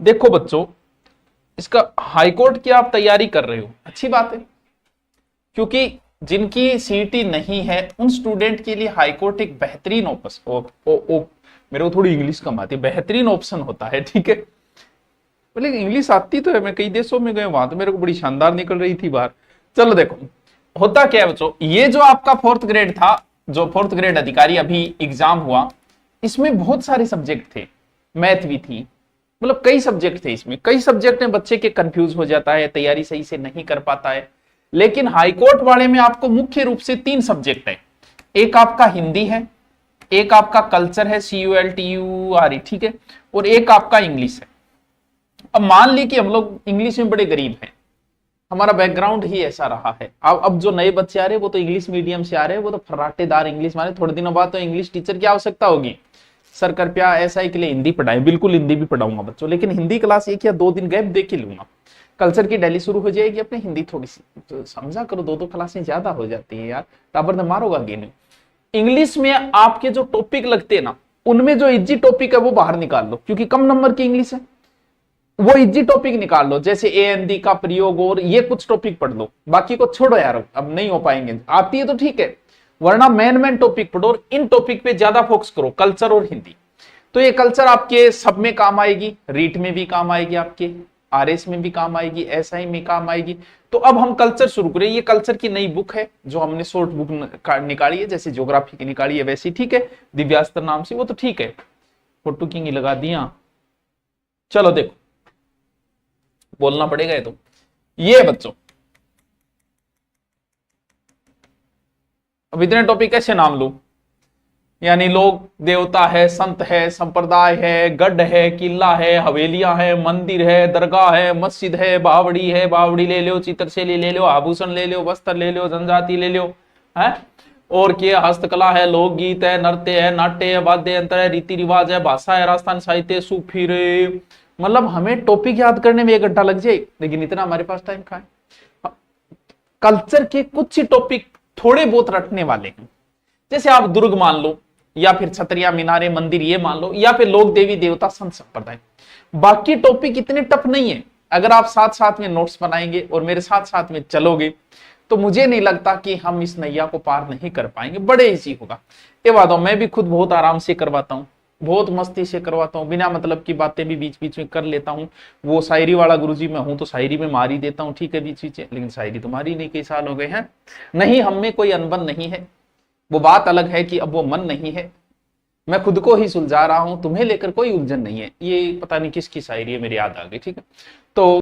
देखो बच्चों, इसका हाईकोर्ट की आप तैयारी कर रहे हो, अच्छी बात है, क्योंकि जिनकी सीईटी नहीं है उन स्टूडेंट के लिए हाईकोर्ट एक बेहतरीन मेरे को थोड़ी इंग्लिश कम आती है, बेहतरीन ऑप्शन होता है, ठीक है। बोले इंग्लिश आती तो है, मैं कई देशों में गए, वहां तो मेरे को बड़ी शानदार निकल रही थी बाहर। चलो देखो, होता क्या है बच्चों, ये जो आपका फोर्थ ग्रेड था, जो फोर्थ ग्रेड अधिकारी अभी एग्जाम हुआ, इसमें बहुत सारे सब्जेक्ट थे, मैथ भी थी, मतलब कई सब्जेक्ट थे। इसमें कई सब्जेक्ट में बच्चे के कंफ्यूज हो जाता है, तैयारी सही से नहीं कर पाता है। लेकिन हाईकोर्ट वाले में आपको मुख्य रूप से 3 सब्जेक्ट है। एक आपका हिंदी है, एक आपका कल्चर है, CULTURE, ठीक है, और एक आपका इंग्लिश है। अब मान ली कि हम लोग इंग्लिश में बड़े गरीब हैं, हमारा बैकग्राउंड ही ऐसा रहा है। अब जो नए बच्चे आ रहे हैं वो तो इंग्लिश मीडियम से आ रहे हैं, वो तो फर्राटेदार इंग्लिश माने, थोड़े दिनों बाद तो इंग्लिश टीचर की आवश्यकता होगी। सर कृपया SI के लिए हिंदी पढ़ाएं, बिल्कुल हिंदी भी पढ़ाऊंगा बच्चों, लेकिन हिंदी क्लास 1 या 2 दिन गैप दे के लूंगा। कल्चर की डेली शुरू हो जाएगी अपने, हिंदी थोड़ी सी तो समझा करो, 2-2 क्लासें ज्यादा हो जाती है यार, टाबर ने मारोगा गेम। इंग्लिश में आपके जो टॉपिक लगते हैं ना, उनमें जो इजी टॉपिक है वो बाहर निकाल लो, क्योंकि कम नंबर की इंग्लिश है, वो इजी टॉपिक निकाल लो, जैसे AND का प्रयोग और ये कुछ टॉपिक पढ़ लो, बाकी को छोड़ो यार, अब नहीं हो पाएंगे। आती है तो ठीक है, वरना मेन टॉपिक पढ़ो और इन टॉपिक पे ज्यादा फोकस करो, कल्चर और हिंदी। तो ये कल्चर आपके सब में काम आएगी, रीट में भी काम आएगी, आपके RS में भी काम आएगी, SI में काम आएगी। तो अब हम कल्चर शुरू करें। ये कल्चर की नई बुक है जो हमने शॉर्ट बुक निकाली है, जैसे ज्योग्राफी की निकाली है वैसी, ठीक है, दिव्यास्त्र नाम से, वो तो ठीक है, फोटो किंग लगा दिया। चलो देखो, बोलना पड़ेगा तो ये बच्चों, अब इतने टॉपिक कैसे नाम लूं, यानी लोग देवता है, संत है, संप्रदाय है, गढ़ है, किला है, हवेलियां है, मंदिर है, दरगाह है, मस्जिद है, बावड़ी है, बावड़ी ले लो, चित्रशैली ले लो, आभूषण ले लो, वस्त्र ले लो, जनजाति ले लो, है और क्या, हस्तकला है, लोकगीत है, नृत्य है, नाट्य है, वाद्य यंत्र है, रीति रिवाज है, भाषा है, राजस्थान साहित्य, सूफी रे, मतलब हमें टॉपिक याद करने में 1 घंटा लग जाए, लेकिन इतना हमारे पास टाइम कहां है। कल्चर के कुछ टॉपिक थोड़े बहुत रटने वाले हैं, जैसे आप दुर्ग मान लो, या फिर छतरिया मीनारे मंदिर ये मान लो, या फिर लोक देवी देवता संत संप्रदाय। बाकी टॉपिक इतने टफ नहीं है, अगर आप साथ साथ में नोट्स बनाएंगे और मेरे साथ साथ में चलोगे तो मुझे नहीं लगता कि हम इस नैया को पार नहीं कर पाएंगे, बड़े इजी होगा। ये बात हो, मैं भी खुद बहुत आराम से करवाता हूँ, बहुत मस्ती से करवाता हूँ, बिना मतलब की बातें भी बीच बीच में कर लेता हूँ। वो शायरी वाला गुरुजी मैं हूं तो शायरी में मार ही देता हूँ, ठीक है, बीच बीच में, लेकिन शायरी तुम्हारी नहीं, कई साल हो गए हैं, नहीं हम में कोई अनबन नहीं है। वो बात अलग है कि अब वो मन नहीं है, मैं खुद को ही सुलझा रहा हूं, तुम्हें लेकर कोई उलझन नहीं है। ये पता नहीं किसकी शायरी है, मेरी याद आ गई, ठीक है। तो